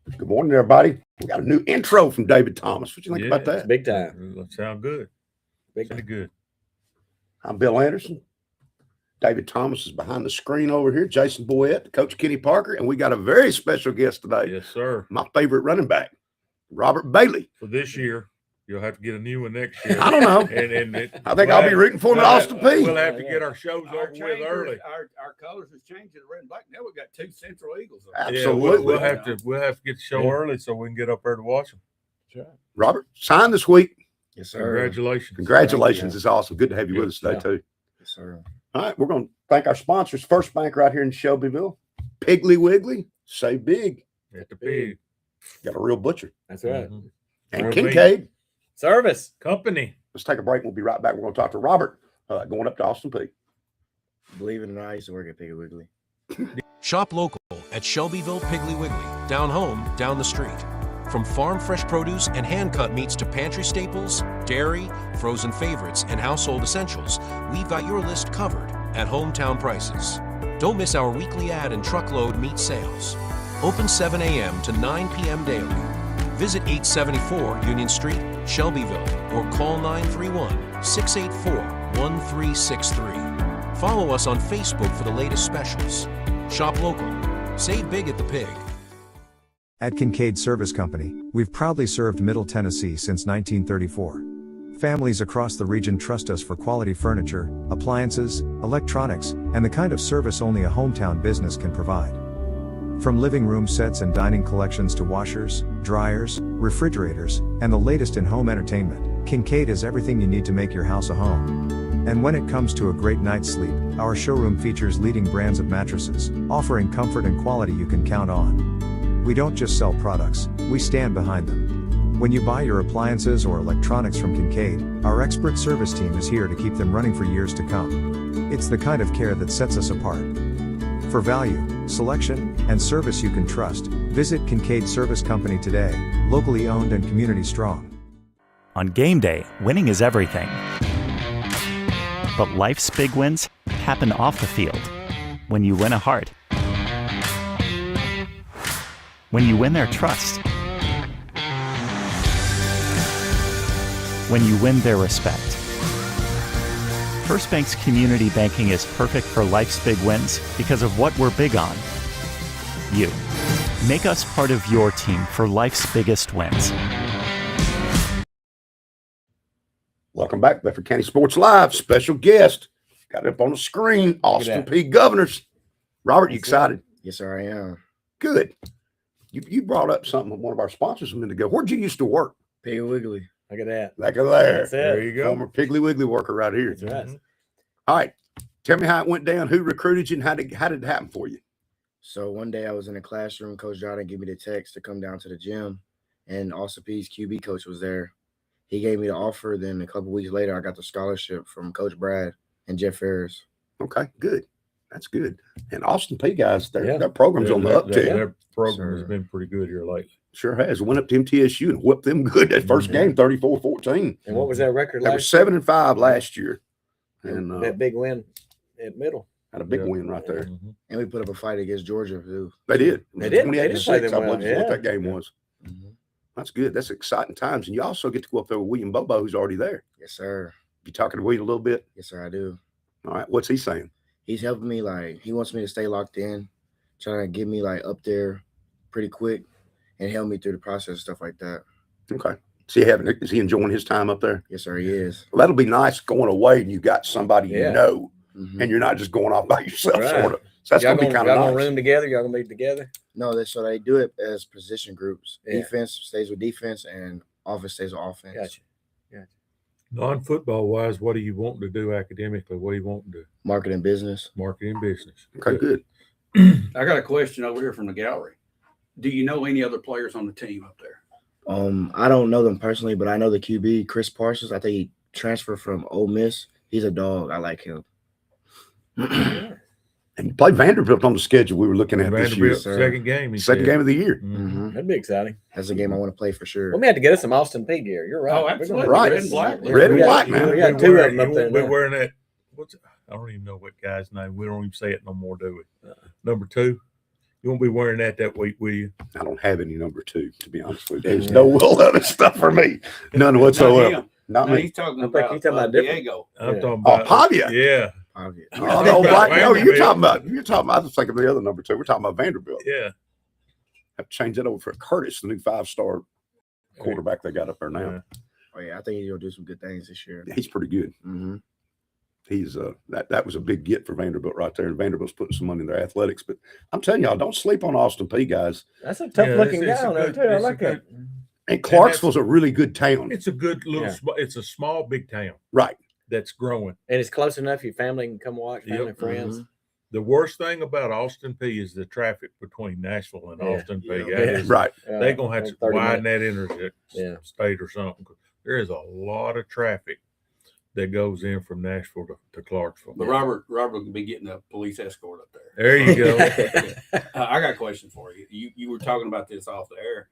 Good morning, everybody. We got a new intro from David Thomas. What you think about that? Big time. That sound good. Pretty good. I'm Bill Anderson. David Thomas is behind the screen over here. Jason Boyette, Coach Kenny Parker, and we got a very special guest today. Yes, sir. My favorite running back, Robert Bailey. For this year, you'll have to get a new one next year. I don't know. I think I'll be rooting for him at Austin Peay. We'll have to get our shows over with early. Our colors has changed to red and black. Now we got two Central Eagles. Absolutely. We'll have to get the show early so we can get up there to watch them. That's right. Robert, signed this week. Yes, sir. Congratulations. Congratulations. It's awesome. Good to have you with us today, too. Yes, sir. All right, we're going to thank our sponsors. First Bank right here in Shelbyville. Piggly Wiggly. Say big. At the pig. Got a real butcher. That's right. Mhm. And Real Kincaid. Service. Company. Let's take a break. We'll be right back. We're going to talk to Robert going up to Austin Peay. Believe it or not, I used to work at Piggly Wiggly. Shop local at Shelbyville Piggly Wiggly. Down home, down the street. From farm fresh produce and hand-cut meats to pantry staples, dairy, frozen favorites, and household essentials, we've got your list covered at hometown prices. Don't miss our weekly ad and truckload meat sales. Open 7 a.m. to 9 p.m. daily. Visit 874 Union Street, Shelbyville, or call 931-684-1363. Follow us on Facebook for the latest specials. Shop local. Save big at the Pig. At Kincaid Service Company, we've proudly served Middle Tennessee since 1934. Families across the region trust us for quality furniture, appliances, electronics, and the kind of service only a hometown business can provide. From living room sets and dining collections to washers, dryers, refrigerators, and the latest in home entertainment, Kincaid has everything you need to make your house a home. And when it comes to a great night's sleep, our showroom features leading brands of mattresses, offering comfort and quality you can count on. We don't just sell products, we stand behind them. When you buy your appliances or electronics from Kincaid, our expert service team is here to keep them running for years to come. It's the kind of care that sets us apart. For value, selection, and service you can trust, visit Kincaid Service Company today, locally owned and community strong. On game day, winning is everything. But life's big wins happen off the field. When you win a heart. When you win their trust. When you win their respect. First Bank's community banking is perfect for life's big wins because of what we're big on. You. Make us part of your team for life's biggest wins. Welcome back, Bedford County Sports Live. Special guest. Got it up on the screen. Austin Peay Governors. Robert, you excited? Yes, sir, I am. Good. You brought up something with one of our sponsors a minute ago. Where'd you used to work? Piggly Wiggly. Look at that. Like there. That's it. There you go. Former Piggly Wiggly worker right here. That's right. All right. Tell me how it went down. Who recruited you and how did it happen for you? So one day I was in the classroom. Coach Jordan gave me the text to come down to the gym, and Austin Peay's QB coach was there. He gave me the offer. Then a couple weeks later, I got the scholarship from Coach Brad and Jeff Ferris. Okay, good. That's good. And Austin Peay guys, their program's on the uptick. Their program has been pretty good here lately. Sure has. Went up to MTSU and whipped them good that first game, 34-14. And what was that record They were 7-5 last year. And that big win at Middle. had a big win right there. Mhm. And we put up a fight against Georgia, too. They did. They did. 28-6, I well, believe what that game was. Mm-hmm. That's good. That's exciting times. And you also get to go up there with William Bobo, who's already there. Yes, sir. You talking to William a little bit? Yes, sir, I do. All right. What's he saying? He's helping me. Like, he wants me to stay locked in, trying to get me, like, up there pretty quick and help me through the process and stuff like that. Okay. Is he enjoying his time up there? Yes, sir, he is. Well, that'll be nice going away and you got somebody you know, Mhm. and you're not just going off by yourself, Right. sort of. So that's going to be kind of Y'all nice. gonna room together? Y'all gonna be together? No, so they do it as position groups. Yeah. Defense stays with defense and offense stays with offense. Gotcha. Non-football wise, what do you want to do academically? What do you want to do? Marketing business. Marketing business. Okay, good. I got a question over here from the gallery. Do you know any other players on the team up there? I don't know them personally, but I know the QB, Chris Parsons. I think he transferred from Ole Miss. He's a dog. I like him. And you played Vanderbilt on the schedule we were looking at this year. Vanderbilt, second game. Second game of the year. Mm-hmm. That'd be exciting. That's a game I want to play for sure. We may have to get us some Austin Peay gear. You're right. Oh, We're absolutely. gonna- Right. Red and black. Red and black, man. We got two of them up there We're now. wearing that. I don't even know what guy's name. We don't even say it no more, do we? Number 2. You won't be wearing that week, will you? I don't have any number 2, to be honest with you. There's no will other stuff for me. None whatsoever. him. Not No, me. he's talking I think about, he's talking about different. Diego. I'm Yeah. talking Oh, about Pavia. Yeah, Obvious. Oh, about no, you're Vanderbilt. talking about. I was thinking of the other number 2. We're talking about Vanderbilt. yeah. Have to change that over for Curtis, the new 5-star quarterback they got up there now. Yeah. Oh yeah, I think he's gonna do some good things this year. He's pretty good. Mm-hmm. He's that was a big get for Vanderbilt right there. And Vanderbilt's putting some money in their athletics. But I'm telling y'all, don't sleep on Austin P, guys. That's a tough looking it's guy a on there good- too. I it's a like good- that. And Clarksville's a really good town. It's a good little. Yeah. It's a small, big town Right. that's growing. And it's close enough. Your family can come watch. Family, Yep. friends. The worst thing about Austin P is the traffic between Nashville and Yeah. Austin P. Yeah. That Yeah. is- Right. They're gonna have to 30 widen minutes. that Yeah. interstate or something. There is a lot of traffic that goes in from Nashville to Clarksville. But Robert will be getting a police escort up there. There you go. I got a question for you. You were talking about this off the air.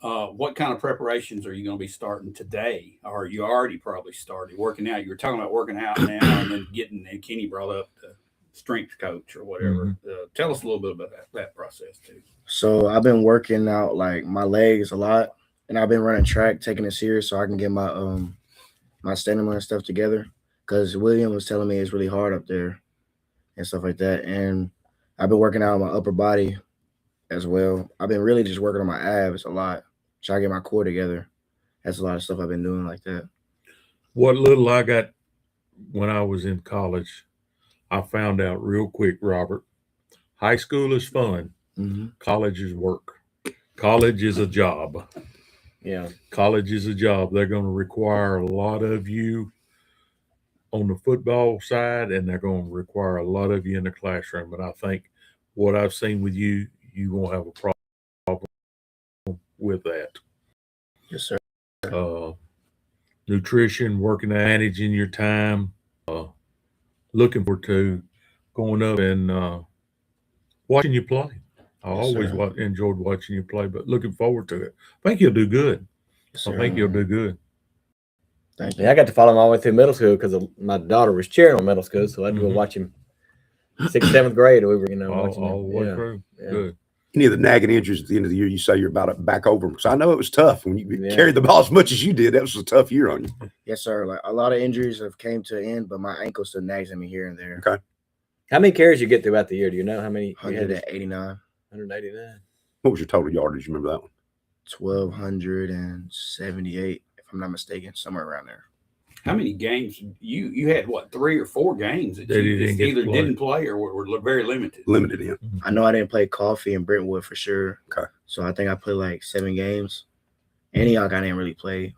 What kind of preparations are you going to be starting today? Or you already probably started working out? You were talking about working out now and then getting, and Kenny brought up the strength coach or whatever. Tell us a little bit about that process too. So I've been working out like my legs a lot, and I've been running track, taking it serious, so I can get my my stamina and stuff together. Because William was telling me it's really hard up there and stuff like that. And I've been working out on my upper body as well. I've been really just working on my abs a lot, trying to get my core together. That's a lot of stuff I've been doing like that. What little I got when I was in college, I found out real quick, Robert. High school is fun. Mm-hmm. College is work. College is a job. Yeah. College is a job. They're going to require a lot of you on the football side, and they're going to require a lot of you in the classroom. But I think what I've seen with you, you won't have a problem with that. Yes, sir. Nutrition, working, managing your time, looking forward to going up and watching you play. I Yes, always sir. enjoyed watching you play, but looking forward to it. I think you'll do good. Yes, I sir. think you'll do good. Thank you. Yeah, I got to follow him all the way through middle school because my daughter was cheering on middle school, so I had to go Mhm. watch him. 6th, 7th grade, we were, watching All him. the way Yeah. through. Yeah. Good. Any of the nagging injuries at the end of the year, you say you're about back over them. Because I know it was tough when you Yeah. carried the ball as much as you did. That was a tough year on you. Yes, sir. Like a lot of injuries have came to an end, but my ankle still nags at me here and there. Okay. How many carries you get throughout the year? Do you know how many? You had? 189, 189. What was your total yardage? You remember that one? 1,278, if I'm not mistaken, somewhere around there. How many games you had? What, 3 or 4 games that That you he didn't just get to either play. didn't play or were very limited? Limited in. I know I didn't play Coffee and Brentwood for sure. Okay. So I think I played like 7 games. Antioch I didn't really play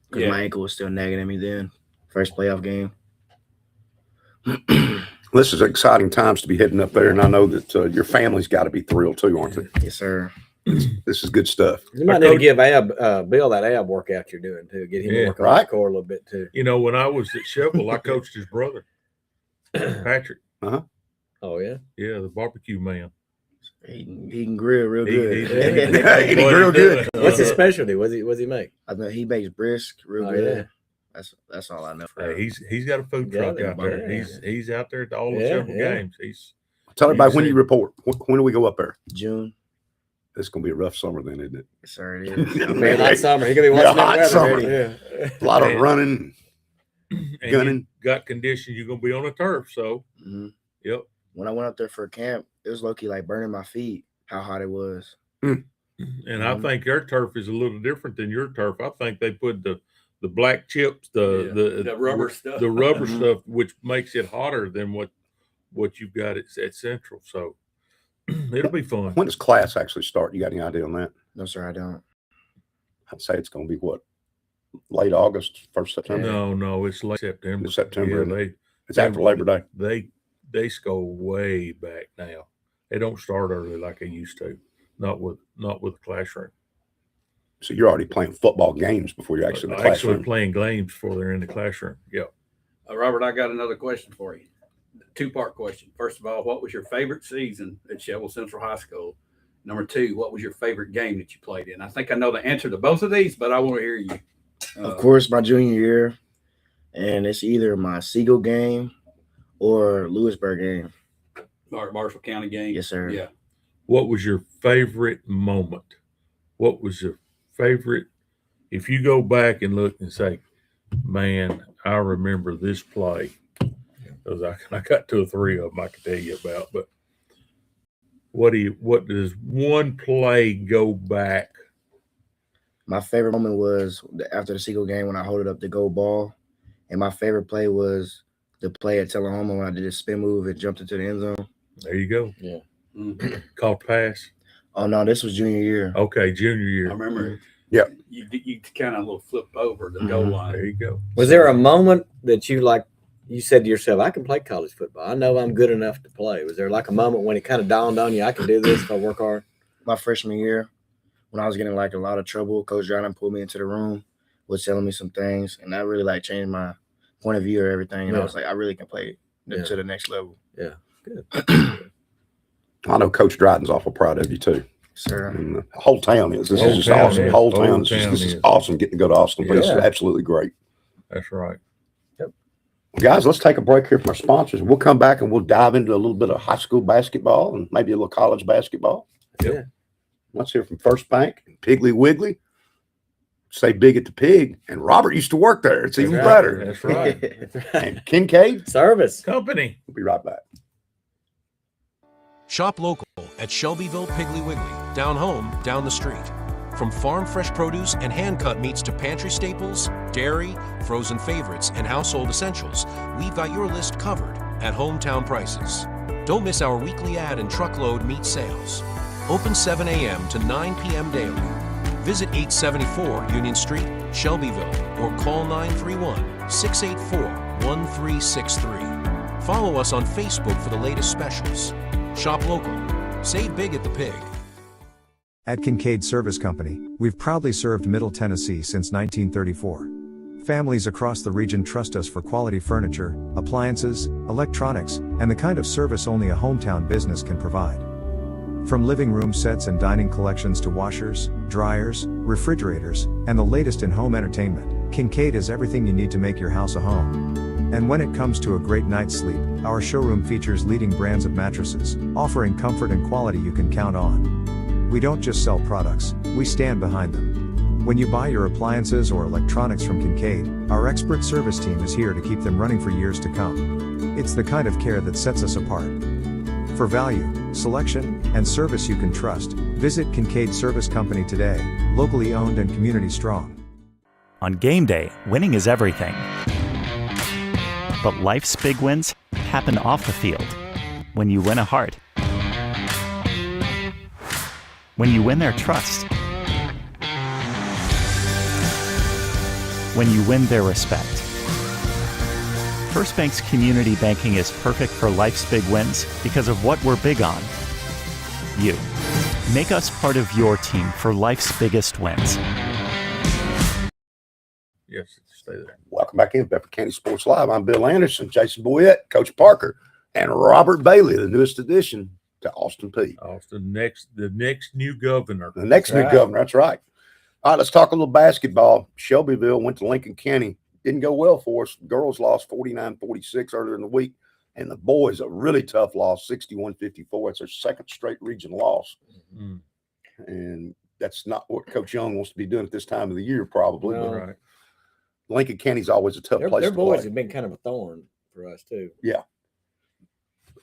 because Yeah. my ankle was still nagging at me then. First playoff game. This is exciting times to be heading up there, and I know that your family's got to be thrilled too, aren't they? Yes, sir. This is good stuff. You might need to give Bill that ab workout you're doing too. Get him Yeah, to work on right. his core a little bit too. You know, when I was at Sheffield, I coached his brother, Patrick. Oh yeah. Yeah, the barbecue man. He can grill real He- good. he- He did real good. What's his specialty? What's he make? I know he makes brisk real Oh, good. yeah. That's all I know. Hey, he's got a food Yeah, truck out there. yeah. He's out there at all the Yeah, Sheffield yeah. games. He's Tell everybody when see. you report. When do we go up there? June. It's going to be a rough summer then, isn't it? Yes, sir. It is. Man, hot summer. He gonna be watching hot that summer. weather. Yeah. A lot of Man. running. and Gunning. you got conditions. You're gonna be on the turf, so Mhm. yep. When I went up there for camp, it was low-key like burning my feet, how hot it was. And I Mhm. think their turf is a little different than your turf. I think they put the black chips, the rubber stuff. the rubber Mhm. stuff, which makes it hotter than what you've got at Central. So it'll be fun. When does class actually start? You got any idea on that? No, sir, I don't. I'd say it's going to be what? Late August, 1st September? No, it's late September. It's September, Yeah, isn't It's after Labor Day. they go way back now. They don't start early like they used to. Not with the classroom. So you're already playing football games before you're actually in the Actually classroom. playing games before they're in the classroom. Yeah. Robert, I got another question for you. 2-part question. First of all, what was your favorite season at Sheffield Central High School? Number 2, what was your favorite game that you played in? I think I know the answer to both of these, but I want to hear you. Of course, my junior year, and it's either my Siegel game or Lewisburg game. Marshall County game. Yes, sir. Yeah. what was your favorite moment? What was your favorite? If you go back and look and say, man, I remember this play, because I got 2 or 3 of them I could tell you about, but what does one play go back? My favorite moment was after the Seagull game when I hold it up the goal ball. And my favorite play was the play at Tullahoma when I did a spin move and jumped into the end zone. There you go. Yeah. Caught pass. Oh, no, this was junior year. Okay, junior year. I remember. Yeah. You kind of little flip over the goal line. There you go. Was there a moment that you said to yourself, I can play college football. I know I'm good enough to play. Was there like a moment when it kind of dawned on you, I can do this if I work hard? My freshman year, when I was getting like a lot of trouble, Coach Jordan pulled me into the room, was telling me some things, and that really like changed my point of view of everything. And I was like, I really can play to the next level. Yeah, good. I know Coach Dryden's awful proud of you too. Sir. And the whole town is. This Whole is just town awesome. is. The whole Whole town. town This is. is awesome getting to go to Austin. But it's Yeah. absolutely great. That's right. Guys, let's take a break here from our sponsors. We'll come back and we'll dive into a little bit of high school basketball and maybe a little college basketball. Yeah. Let's hear from First Bank, Piggly Wiggly. Say big at the pig. And Robert used to work there. It's even right. better. That's right. That's right. And Kincaid. Service. Company. We'll be right back. Shop local at Shelbyville Piggly Wiggly, down home, down the street. From farm fresh produce and hand-cut meats to pantry staples, dairy, frozen favorites, and household essentials, we've got your list covered at hometown prices. Don't miss our weekly ad and truckload meat sales. Open 7 a.m. to 9 p.m. daily. Visit 874 Union Street, Shelbyville, or call 931-684-1363. Follow us on Facebook for the latest specials. Shop local. Save big at the pig. At Kincaid Service Company, we've proudly served Middle Tennessee since 1934. Families across the region trust us for quality furniture, appliances, electronics, and the kind of service only a hometown business can provide. From living room sets and dining collections to washers, dryers, refrigerators, and the latest in home entertainment, Kincaid has everything you need to make your house a home. And when it comes to a great night's sleep, our showroom features leading brands of mattresses, offering comfort and quality you can count on. We don't just sell products, we stand behind them. When you buy your appliances or electronics from Kincaid, our expert service team is here to keep them running for years to come. It's the kind of care that sets us apart. For value, selection, and service you can trust, visit Kincaid Service Company today, locally owned and community strong. On game day, winning is everything. But life's big wins happen off the field. When you win a heart. When you win their trust. When you win their respect. First Bank's community banking is perfect for life's big wins because of what we're big on. You. Make us part of your team for life's biggest wins. Yes, stay there. Welcome back in Bedford County Sports Live. I'm Bill Anderson, Jason Boyette, Coach Parker, and Robert Bailey, the newest addition to Austin P. Austin, the next new governor. The next new governor. That's right. All right, let's talk a little basketball. Shelbyville went to Lincoln County. Didn't go well for us. Girls lost 49-46 earlier in the week, and the boys a really tough loss, 61-54. It's their second straight region loss. Mm-hmm. And that's not what Coach Young wants to be doing at this time of the year, probably. No. But Right. Lincoln County's always a tough place Their to boys play. have been kind of a thorn for us, too. I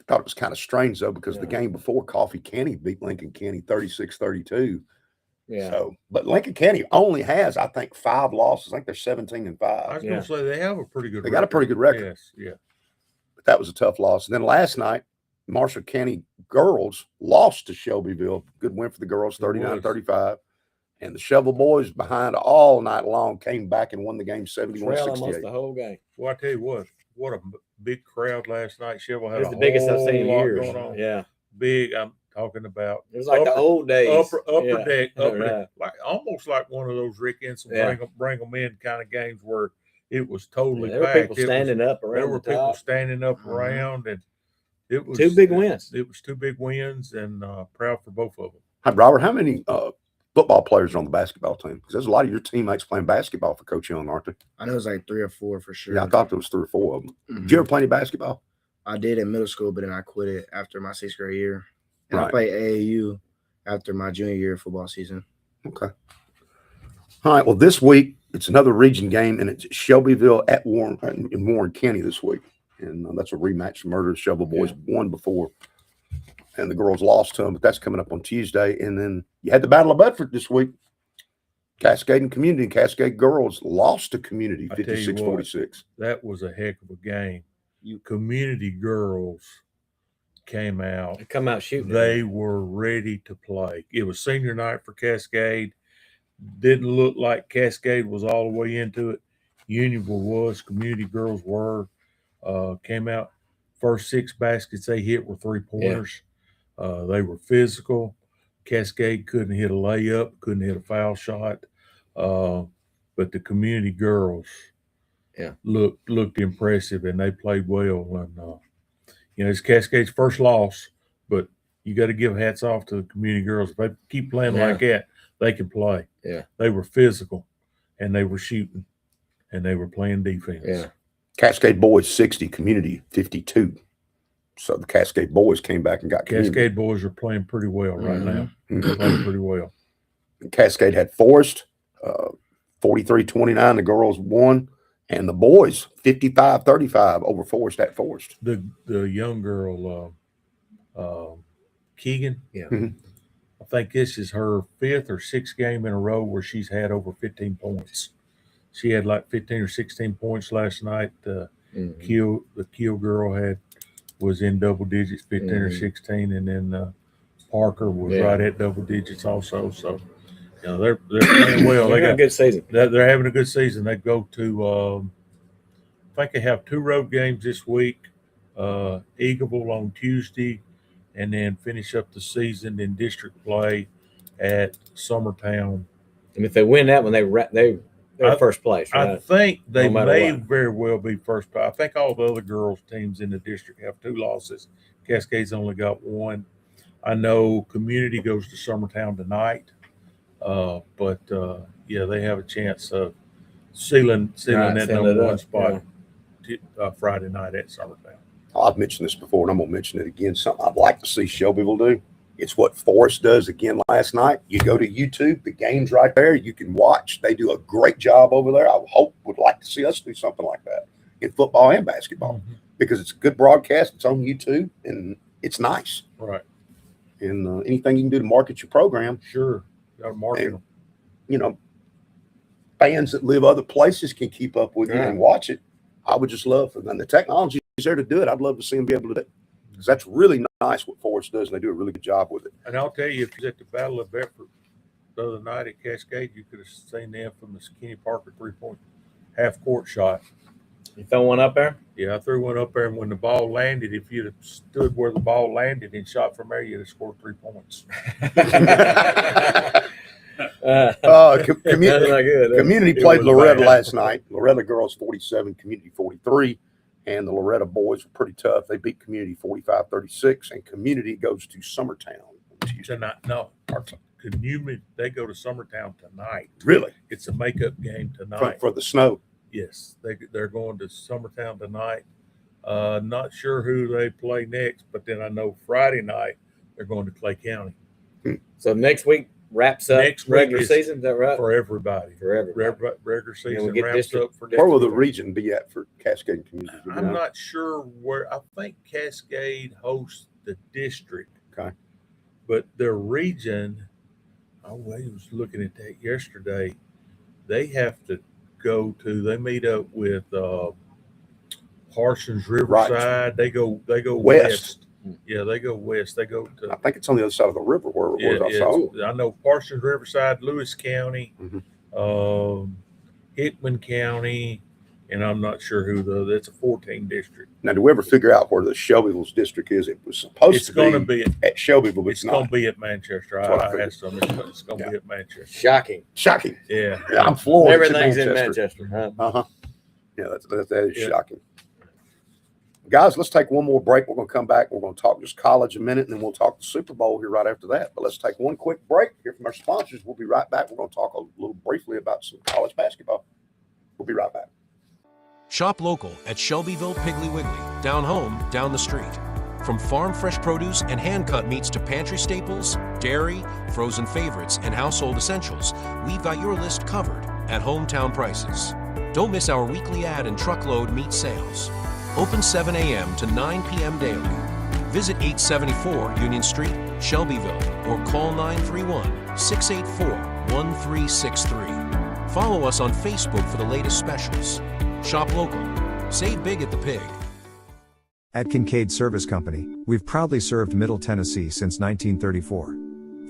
thought it was kind of strange, though, because the Yeah. game before, Coffee County beat Lincoln County 36-32. Yeah. So, but Lincoln County only has, I think, 5 losses. I think they're 17-5. I was going to say they have a pretty good They got a pretty good record. Yes, yeah. But that was a tough loss. And then last night, Marshall County girls lost to Shelbyville. Good win for the girls, 39-35. And the Shovel boys behind all night long came back and won the game Trail almost 71-68. the whole game. Well, I tell you what a big crowd last night. Shovel had It was a the biggest I've whole seen in lot years. going on. Yeah. Big. I'm talking about It was like the old days. upper Yeah. deck, Right. like almost like one of those Rick Ensign Yeah. bring them in kind of games where it was totally There were packed. people standing up around There were the people top. standing up Mhm. around, and it was 2 big wins. It was 2 big wins, and proud for both of them. Hi, Robert, how many football players are on the basketball team? Because there's a lot of your teammates playing basketball for Coach Young, aren't they? I know it was like 3 or 4 for sure. Yeah, I thought there was 3 or 4 of them. Mhm. Did you ever play any basketball? I did in middle school, but then I quit it after my 6th grade year. And I Right. played AAU after my junior year of football season. Okay. All right. Well, this week it's another region game, and it's Shelbyville at Warren in Warren County this week, and that's a rematch. Murder Shovel Boys won before, and the girls lost to them, but that's coming up on Tuesday. And then you had the Battle of Bedford this week. Cascade and Community, and Cascade girls lost to Community I tell you 56-46. That was a heck of a game. Community girls came out. They come out shooting. They were ready to play. It was senior night for Cascade. Didn't look like Cascade was all the way into it. Unionville was. Community girls were. Came out. First 6 baskets they hit were 3-pointers. They were physical. Cascade couldn't hit a layup, couldn't hit a foul shot. But the community girls looked impressive, and they played well. And it's Cascade's first loss, but you got to give hats off to the community girls. If they keep playing like that, they can play. Yeah. They were physical, and they were shooting, and they were playing defense. Yeah. Cascade boys 60, Community 52. So the Cascade boys came back and got Community. Cascade boys are playing pretty well right now. They're playing pretty well. Cascade had Forest 43-29. The girls won, and the boys 55-35 over Forest at Forest. The young girl, Keegan. Yeah. I think this is her 5th or 6th game in a row where she's had over 15 points. She had like 15 or 16 points last night. The Keel girl was in double digits, 15 or 16, and then Parker was right at double digits also. So, they're playing well. They got a good season. They're having a good season. They go to, I think they have 2 road games this week. Eagleville on Tuesday, and then finish up the season in district play at Summertown. And if they win that one, they're first place, right? I think they may what. very well be first. I think all the other girls' teams in the district have 2 losses. Cascade's only got 1. I know Community goes to Summertown tonight, but they have a chance of sealing that number 1 spot Friday night at Summertown. I've mentioned this before, and I'm going to mention it again. Something I'd like to see Shelbyville do. It's what Forest does again last night. You go to YouTube, the game's right there. You can watch. They do a great job over there. I would like to see us do something like that in football and basketball because it's a good broadcast. It's on YouTube, and it's nice. Right. And anything you can do to market your program. Sure. Got to market them. Fans that live other places can keep up with you and watch it. I would just love for them. The technology is there to do it. I'd love to see them be able to do it. Because that's really nice what Forest does, and they do a really good job with it. And I'll tell you, if you was at the Battle of Bedford the other night at Cascade, you could have seen the infamous Kenny Parker 3-point half-court shot. You throw one up there? Yeah, I threw one up there, and when the ball landed, if you'd have stood where the ball landed and shot from there, you'd have scored 3 points. Community played Loretta last night. Loretta girls 47, Community 43. And the Loretta boys were pretty tough. They beat Community 45-36, and Community goes to Summertown tonight. No, Community, they go to Summertown tonight. Really? It's a makeup game tonight. For the snow? Yes, they're going to Summertown tonight. Not sure who they play next, but then I know Friday night they're going to Clay County. So next week wraps up regular season, is that right? For everybody. Regular season wraps up for where will the region be at for Cascade Community? I'm not sure where. I think Cascade hosts the district. Okay. But their region, I was looking at that yesterday. They have to they meet up with Parsons Riverside. Right. They go west. Yeah, they go west. They go to. I think it's on the other side of the river where it was. I know Parsons Riverside, Lewis County, Hickman County, and I'm not sure who that's a 14 district. Now, do we ever figure out where the Shelbyville's district is? It was supposed to be at Shelbyville, but it's going to be at Manchester. I asked them. It's going to be at Manchester. Shocking. Yeah. I'm floored. Everything's in Manchester. Huh? Yeah, that is shocking. Guys, let's take one more break. We're going to come back. We're going to talk just college a minute, and then we'll talk the Super Bowl here right after that. But let's take one quick break here from our sponsors. We'll be right back. We're going to talk a little briefly about some college basketball. We'll be right back. Shop local at Shelbyville Piggly Wiggly. Down home, down the street. From farm fresh produce and hand-cut meats to pantry staples, dairy, frozen favorites, and household essentials, we've got your list covered at hometown prices. Don't miss our weekly ad and truckload meat sales. Open 7 a.m. to 9 p.m. daily. Visit 874 Union Street, Shelbyville, or call 931-684-1363. Follow us on Facebook for the latest specials. Shop local. Save big at the Pig. At Kincaid Service Company, we've proudly served Middle Tennessee since 1934.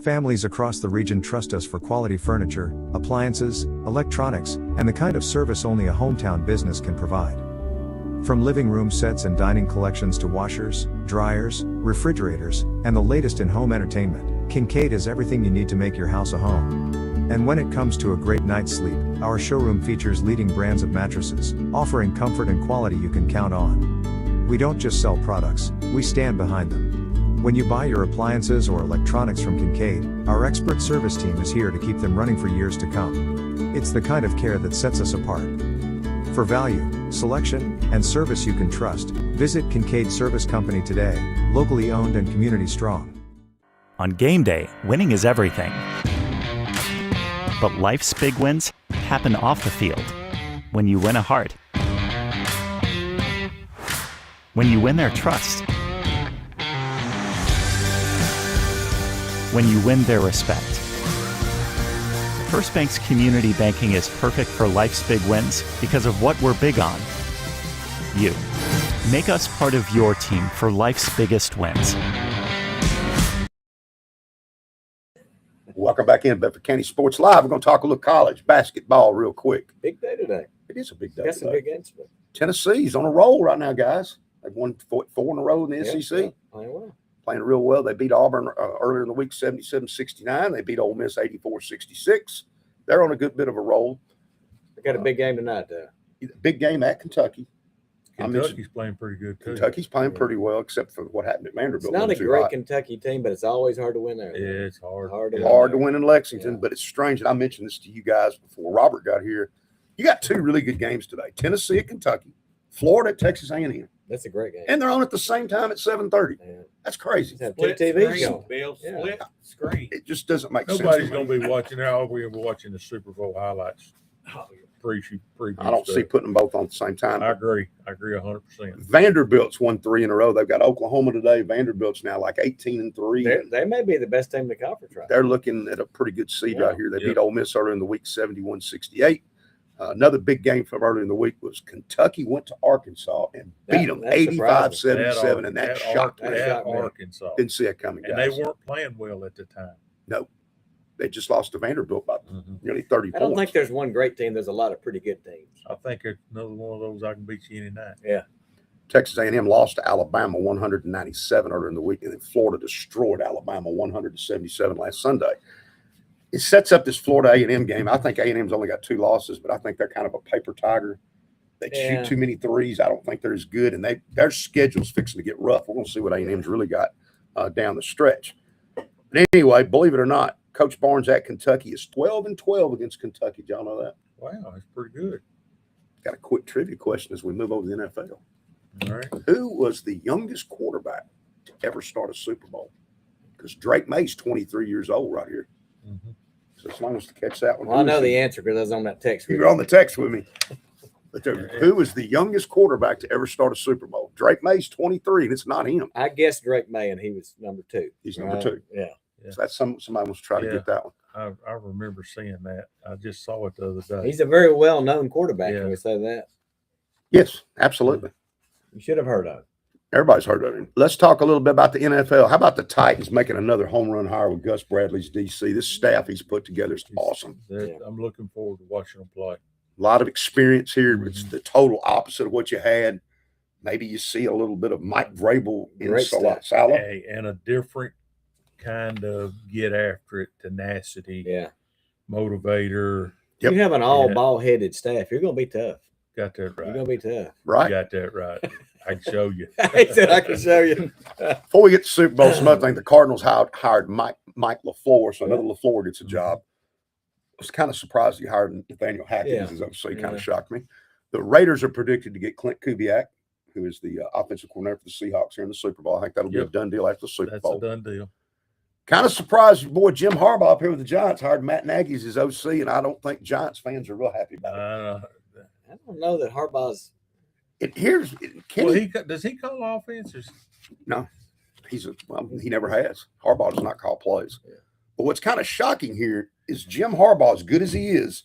Families across the region trust us for quality furniture, appliances, electronics, and the kind of service only a hometown business can provide. From living room sets and dining collections to washers, dryers, refrigerators, and the latest in home entertainment, Kincaid has everything you need to make your house a home. And when it comes to a great night's sleep, our showroom features leading brands of mattresses, offering comfort and quality you can count on. We don't just sell products, we stand behind them. When you buy your appliances or electronics from Kincaid, our expert service team is here to keep them running for years to come. It's the kind of care that sets us apart. For value, selection, and service you can trust, visit Kincaid Service Company today, locally owned and community strong. On game day, winning is everything. But life's big wins happen off the field. When you win a heart. When you win their trust. When you win their respect. First Bank's community banking is perfect for life's big wins because of what we're big on. You. Make us part of your team for life's biggest wins. Welcome back in Bedford County Sports Live. We're going to talk a little college basketball real quick. Big day today. It is a big day. Got some today. big incidents. Tennessee's on a roll right now, guys. They've won four in a row in the SEC. Yeah, playing well. Playing real well. They beat Auburn earlier in the week, 77-69. They beat Ole Miss 84-66. They're on a good bit of a roll. They got a big game tonight, though. Big game at Kentucky. Kentucky's playing pretty good, too. Kentucky's playing pretty well, except for what happened at Vanderbilt. It's not a Too great hot. Kentucky team, but it's always hard to win there. Yeah, it's hard. Hard to win in Lexington, Yeah. but it's strange. And I mentioned this to you guys before Robert got here. You got two really good games today: Tennessee at Kentucky, Florida at Texas A&M, That's a great game. and they're on at the same time at 7:30. Yeah. That's crazy. Just have two Split TVs screen, going. Bill. Yeah. Split screen. It just doesn't make sense. Nobody's to going me. to be watching that. All we're watching the Super Bowl highlights. I don't see putting them both on at the same time. I agree. I agree 100%. Vanderbilt's won 3 in a row. They've got Oklahoma today. Vanderbilt's now like 18-3. They may be the best team in the conference right now. They're looking at a pretty good seed Yeah. right here. They Yeah. beat Ole Miss earlier in the week, 71-68. Another big game from earlier in the week was Kentucky went to Arkansas and beat them That's 85-77, and that shocked me. That shocked me. Arkansas. Didn't see that coming, And guys. they weren't playing well at the time. No, they just lost to Vanderbilt by Mhm. nearly 30 I don't points. think there's one great team. There's a lot of pretty good teams. I think it's another one of those I can beat you any night. Texas A&M lost to Alabama 197 earlier in the week, and then Florida destroyed Alabama 100-77 last Sunday. It sets up this Florida A&M game. I think A&M's only got 2 losses, but I think they're kind of a paper tiger. They Yeah. shoot too many threes. I don't think they're as good, and their schedule's fixing to get rough. We're going to see what A&M's really got down the stretch. But anyway, believe it or not, Coach Barnes at Kentucky is 12-12 against Kentucky. Did y'all know that? Wow, that's pretty good. Got a quick trivia question as we move over to the NFL. All right. Who was the youngest quarterback to ever start a Super Bowl? Because Drake May's 23 years old right here. Mhm. So as long as to catch that one. Well, I know the answer because I was on that text. You're on the text with me. But who was the youngest quarterback to ever start a Super Bowl? Drake May's 23, and it's not him. I guessed Drake May, and he was number 2. He's number 2. Yeah. So that's somebody wants to try to Yeah. get that one. I remember seeing that. I just saw it the other day. He's a very well-known quarterback. Yeah. Can we say that? Yes, absolutely. You should have heard of him. Everybody's heard of him. Let's talk a little bit about the NFL. How about the Titans making another home run hire with Gus Bradley's DC? This staff he's put together is awesome. Yeah. I'm looking forward to watching them play. A lot of experience here. It's Mhm. the total opposite of what you had. Maybe you see a little bit of Mike Vrabel in Great stuff. Salah. And a different kind of get after it, tenacity, Yeah. motivator. Yep. You have an all ball-headed staff. You're going to be tough. Got that You're right. going to be tough. Right? Got that right. I can show you. He said, I can show you. Before we get to Super Bowl, some other thing, the Cardinals hired Mike LaFleur, so another LaFleur gets a job. I was kind of surprised he hired Nathaniel Hackett Yeah. as his OC. Kind Yeah. of shocked me. The Raiders are predicted to get Clint Kubiak, who is the offensive coordinator for the Seahawks here in the Super Bowl. I think that'll be a Yep. done deal after the Super That's Bowl. a done deal. Kind of surprised your boy Jim Harbaugh up here with the Giants hired Matt Nagy as his OC, and I don't think Giants fans are real happy about it. I don't know that Harbaugh's. Kenny, Does he call offenses? no, he never has. Harbaugh does not call plays. Yeah. But what's kind of shocking here is Jim Harbaugh, as good as he is,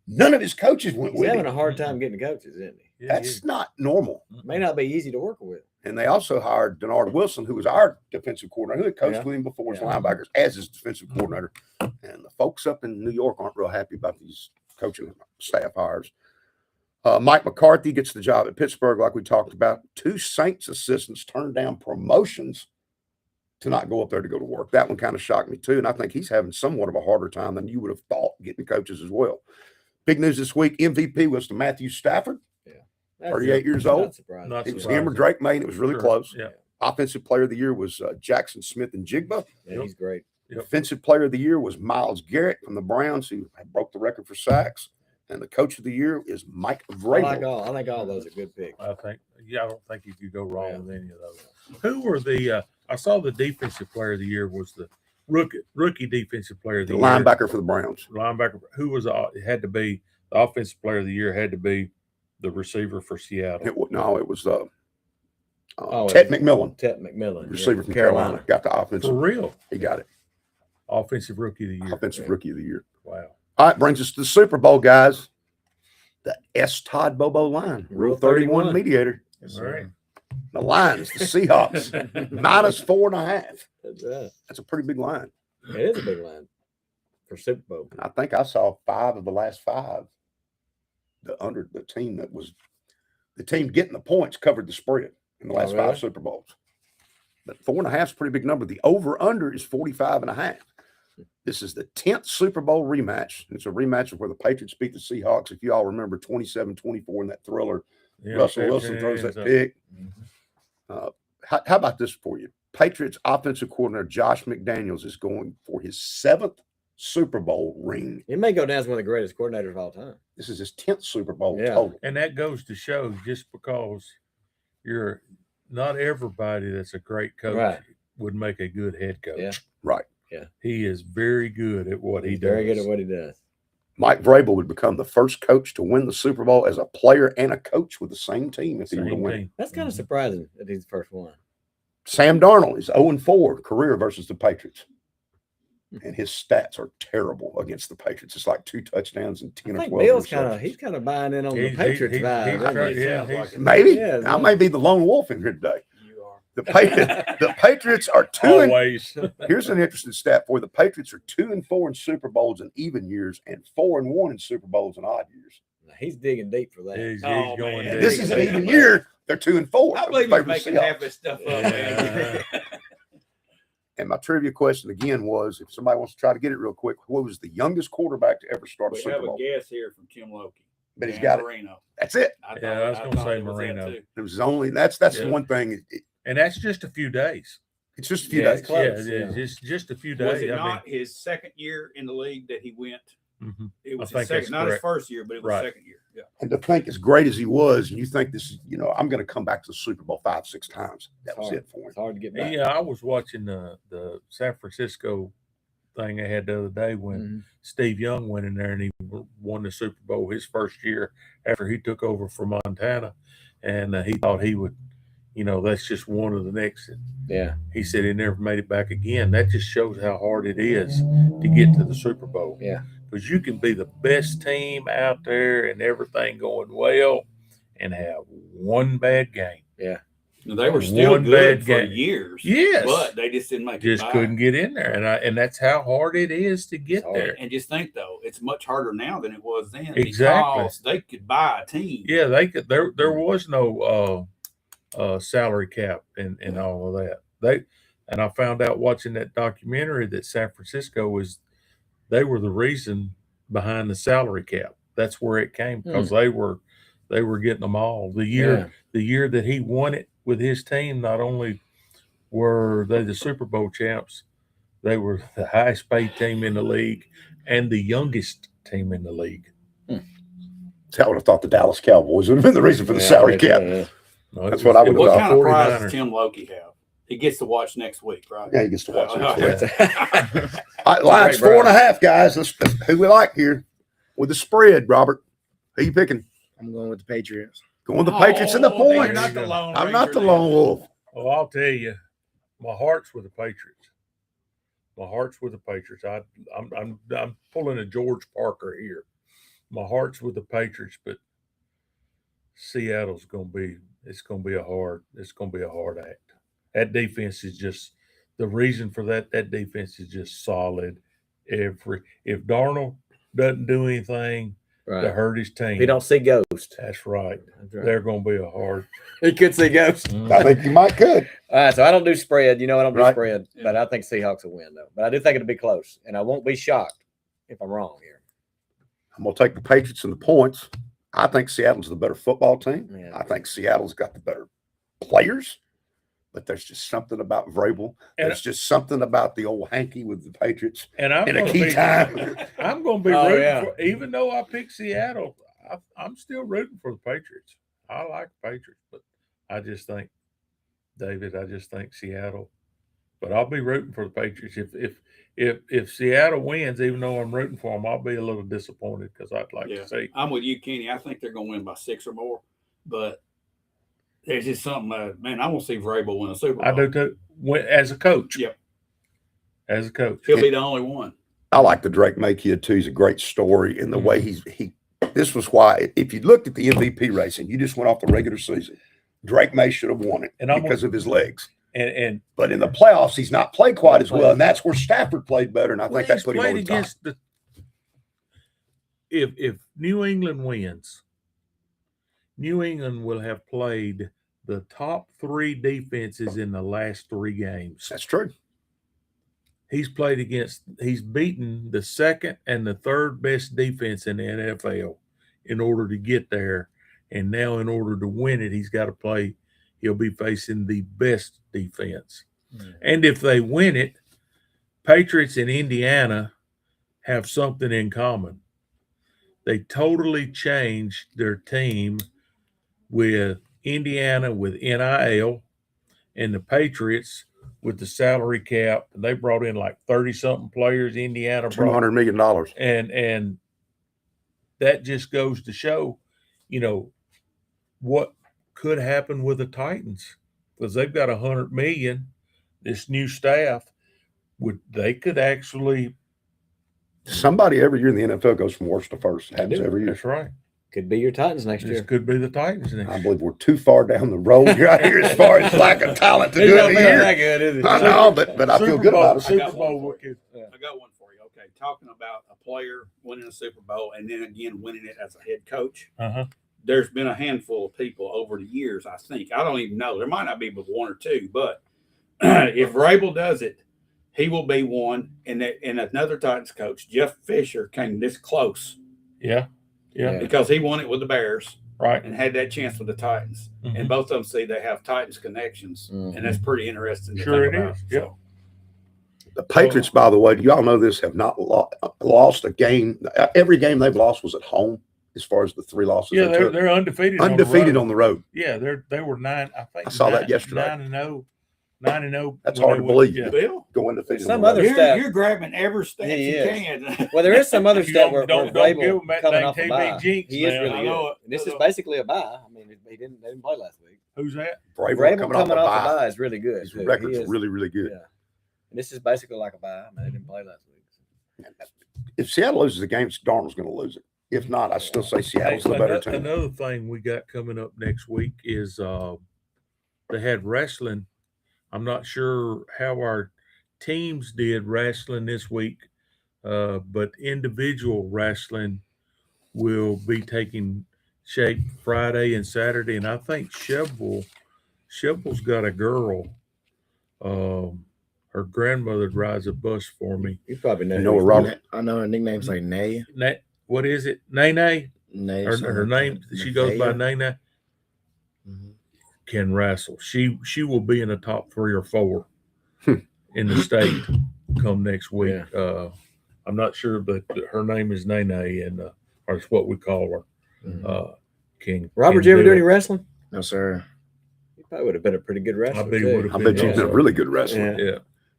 none of his coaches went He's with having him. a hard time getting coaches, isn't he? Yeah, That's not normal. May not be easy to work with. And they also hired Denard Wilson, who was our defensive coordinator, who had coached Yeah. with him before as Yeah. linebackers, as his defensive coordinator. And the folks up in New York aren't real happy about these coaching staff hires. Mike McCarthy gets the job at Pittsburgh, like we talked about. 2 Saints assistants turned down promotions to not go up there to go to work. That one kind of shocked me too. And I think he's having somewhat of a harder time than you would have thought getting coaches as well. Big news this week, MVP was to Matthew Stafford, That's 38 years not old. surprising. Not It was surprising. him or Drake May, and it was really Sure. close. Yeah. Offensive player of the year was Jackson Smith and Jigba. Yeah, he's great. Yep. Defensive player of the year was Myles Garrett from the Browns, who broke the record for sacks. And the coach of the year is Mike I Vrabel. think all those are good picks. I don't think you could go wrong with any of those. Who were the? I saw the defensive player of the year was the rookie defensive player of The the year. linebacker for the Browns. Linebacker. Who was? It had to be the offensive player of the year. Had to be the receiver for Seattle. It was Oh, Ted it McMillan, Ted McMillan, receiver from Carolina. Got the For offensive. real, He got it. offensive rookie of the year. Offensive rookie of the year. Wow. All right, brings us to the Super Bowl, guys. The S. Todd Bobo line. Rule 31 mediator. All right. The Lions, the Seahawks, -4.5. That's right. That's a pretty big line. It is a big line for Super Bowl. And I think I saw 5 of the last 5. The team getting the points covered the spread in the last really? 5 Super Bowls. But 4.5 is a pretty big number. The over-under is 45.5. This is the 10th Super Bowl rematch. It's a rematch of where the Patriots beat the Seahawks. If you all remember 27-24 in that thriller, Yeah, Russell Wilson throws that ends up- pick. How about this for you? Patriots offensive coordinator Josh McDaniels is going for his 7th Super Bowl ring. He may go down as one of the greatest coordinators of all time. This is his 10th Super Bowl Yeah. total. And that goes to show just because you're not everybody that's a great coach Right. would make a good head coach. Yeah. Right. He is very good at what he He's does. very good at what he does. Mike Vrabel would become the first coach to win the Super Bowl as a player and a coach with the same team if he were to Same win. team. That's kind of surprising that he's the first one. Sam Darnold is 0-4 career versus the Patriots. And his stats are terrible against the Patriots. It's like 2 touchdowns and 10 I or think 12. Bill's interceptions. he's kind of buying in on the He- Patriots he- vibe. he- isn't he? yeah, Sounds he's- like it. Maybe. Yeah, I may be the lone wolf in here today. You are. The Patriots are 2 and Always. here's an interesting stat for you. The Patriots are 2-4 in Super Bowls in even years and 4-1 in Super Bowls in odd years. He's digging deep for that. He's Oh, going man. down. This is an even year. They're 2-4. I believe Favor he's the making Seahawks. half this stuff up, man. And my trivia question again was, if somebody wants to try to get it real quick, what was the youngest quarterback to ever start a We Super have a Bowl? guess here from Tim Loki. But he's Dan got it. Marino. That's it. Yeah, I was gonna thought say it was that Marino. too. It was only that's Yeah. the one thing. And that's just a few days. It's just a few Yeah, days. it's close. yeah, yeah. just a few Was days. it not his second year in the league that he went? Mhm. It was I his think that's second, not his correct. first year, but it was Right. second year. Yeah. And to think as great as he was, and you think this is, I'm going to come back to the Super Bowl 5-6 times. That was hard. it for him. It's hard to get back. Yeah, I was watching the San Francisco thing they had the other day when Mhm. Steve Young went in there and he won the Super Bowl his first year after he took over for Montana, and he thought he would, that's just one of the next. Yeah. He said he never made it back again. That just shows how hard it is to get to the Super Bowl. Yeah. Because you can be the best team out there and everything going well and have one bad game. And they were still One good bad for game. years. Yes. But they just didn't make it. Just by. couldn't get in there. And that's how hard it is to get hard. there. And just think though, it's much harder now than it was then. Exactly. Because they could buy a team. Yeah, they could. There was no salary cap and all of that. And I found out watching that documentary that San Francisco they were the reason behind the salary cap. That's where it came because they were getting them all. The year that he won it with his team, not only were they the Super Bowl champs, they were the highest paid team in the league and the youngest team in the league. See, I would have thought the Dallas Cowboys would have been the reason for the salary cap. No, it That's was- what I it would was What have the kind of prize 49ers. does Tim Loki have? He gets to watch next week, right? Yeah, he gets to watch next yeah. week. All right, line's great 4.5, guys. Let's who we like here with the spread, Robert. Who you picking? I'm going with the Patriots. Going with the Patriots and the Oh, points. You're not the lone I'm not the ranger lone now. wolf. Well, I'll tell you, my heart's with the Patriots. My heart's with the Patriots. I'm pulling a George Parker here. My heart's with the Patriots, but Seattle's gonna be a hard act. That defense is just the reason for that. That defense is just solid. If Darnold doesn't do anything to Right. hurt his team, He don't see ghost. that's right. That's right. They're gonna be a hard. He could see ghost. I think you might could. All right, so I don't do spread. You know, I don't do Right. spread, but I think Seahawks will win though. But I do think it'll be close, and I won't be shocked if I'm wrong here. I'm gonna take the Patriots and the points. I think Seattle's the better football team. Yeah. I think Seattle's got the better players, but there's just something about Vrabel. And- There's just something about the old hanky with the Patriots And I'm in a gonna key be, time. I'm going to be Oh, rooting yeah. for, even though I picked Seattle, I'm still rooting for the Patriots. I like the Patriots, but I just think, David, Seattle. But I'll be rooting for the Patriots. If Seattle wins, even though I'm rooting for them, I'll be a little disappointed because I'd like Yeah. to see. I'm with you, Kenny. I think they're going to win by 6 or more. But there's just something, man, I want to see Vrabel win a Super Bowl. I do too. As a coach. Yep. As a coach. He'll be the only one. I like the Drake May kid too. He's a great story in the way Mm-hmm. this was why if you looked at the MVP race and you just went off the regular season, Drake May should have won it And I'm because of his legs. And But in the playoffs, he's not played quite as well, and that's where Stafford played better. And I think that he's put him played over the top. against the. If New England wins, New England will have played the top 3 defenses in the last 3 games. That's true. He's beaten the second and the third best defense in the NFL in order to get there. And now in order to win it, he'll be facing the best defense. And if they win it, Patriots and Indiana have something in common. They totally changed their team with Indiana with NIL and the Patriots with the salary cap. And they brought in like 30-something players. Indiana brought $200 million. and that just goes to show, what could happen with the Titans because they've got $100 million. This new staff they could actually. Somebody every year in the NFL goes from worst to first. It happens do. every year. That's right. Could be your Titans next This year. could be the Titans next I year. believe we're too far down the road right here as far as lack of talent to do it here. good, is it? I know, but I feel good about it. Super got one Bowl for wicked. I got one for you. Okay. Talking about a player winning a Super Bowl and then again winning it as a head coach. Uh-huh. There's been a handful of people over the years, I think. I don't even know. There might not be but 1 or 2, but if Vrabel does it, he will be one. And another Titans coach, Jeff Fisher, came this close. Yeah. Because he won it with the Bears Right. and had that chance with the Titans. Mhm. And both of them say they have Titans connections. Mhm. And that's pretty interesting to Sure think it about. is. Yeah. So, The Patriots, by the way, do y'all know this, have not lost a game. Every game they've lost was at home as far as the 3 losses. Yeah, they took. they're undefeated. Undefeated on the road. Yeah, they were 9. I think I saw that 9 yesterday. 9-0. 9-0. That's when hard they to went- believe. Yeah. Bill, Go undefeated. Some on the road. other stat. you're grabbing every stat He you is. can. Well, there is some other You stat where don't give Vrabel him that coming dang off a TV bye. jinx He is now. really I good. know it. And this I is know. basically a bye. I mean, they didn't play last week. Who's that? Vrabel Vrabel coming coming off off a a bye. bye is really good. His too. record's He is. really, really good. Yeah. And this is basically like a bye. I mean, they didn't play last week. If Seattle loses the game, Darnold's going to lose it. If not, I still say Seattle's the better team. Another thing we got coming up next week is they had wrestling. I'm not sure how our teams did wrestling this week, but individual wrestling will be taking shape Friday and Saturday. And I think Sheville's got a girl. Her grandmother drives a bus for me. You probably know. You know who what, he's Robert? I know her nickname's like Nay. What is it? Nene? Nay. Her name, she goes by Nene. Mm-hmm. Can wrestle. She will be in the top 3 or 4 in the state come next week. I'm not sure, but her name is Nene, and or it's what we call her. Mhm. King Robert, can you ever do it. any wrestling? No, sir. Probably would have been a pretty good wrestler. bet he too. would've I been bet you've been a also. really good wrestler. Yeah. Yeah,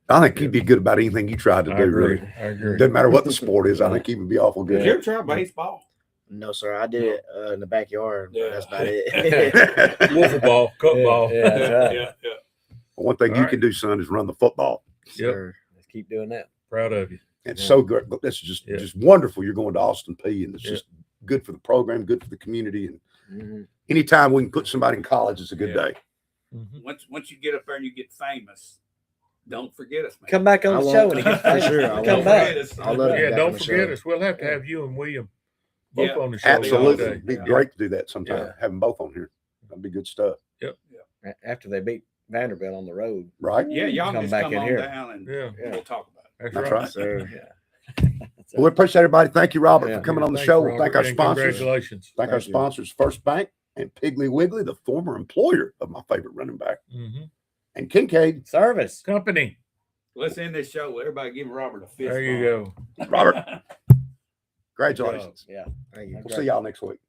I think he'd be good about anything you tried to I do, agree. really. I agree. Doesn't matter what the sport is. I think he would be awful Did good. you ever try baseball? No, sir. I did it in the backyard. But Yeah. that's about it. Wiffle ball, cup ball. Yeah, that's right. yeah. One thing All you right. can do, son, is run the football. Yep. Sir. Let's keep doing that. Proud of you. It's Yeah. so good. That's just Yeah. just wonderful. You're going to Austin P, and it's Yeah. just good for the program, good for the community, and Mhm. anytime we can put somebody in college, it's a good Yeah. day. Mhm. Once you get up there and you get famous, don't forget us, man. Come back on I the won't. show when you get For famous. sure, I Come won't. Don't back. forget us. I love it. Yeah, back don't on the forget show. us. We'll have to Yeah. have you and William both Yeah. on the show. Absolutely. one It'd day. be great to do that sometime. Yeah. Have them both on here. That'd be good stuff, After they beat Vanderbilt on the road. right? Yeah, y'all Come just back come in on here. down and Yeah. we'll talk about it. That's That's right. right. Sir. Yeah. Well, we appreciate everybody. Thank you, Robert, Yeah. for coming on the Thanks, show. Robert, Thank our and sponsors. Congratulations. Thank our Thank you. sponsors, First Bank and Piggly Wiggly, the former employer of my favorite running back, Mhm. and Kincaid. Service. Company. Let's end this show. Everybody give Robert a fist There you bump. go. Robert, congratulations. Yeah. Thank you. We'll see y'all next week.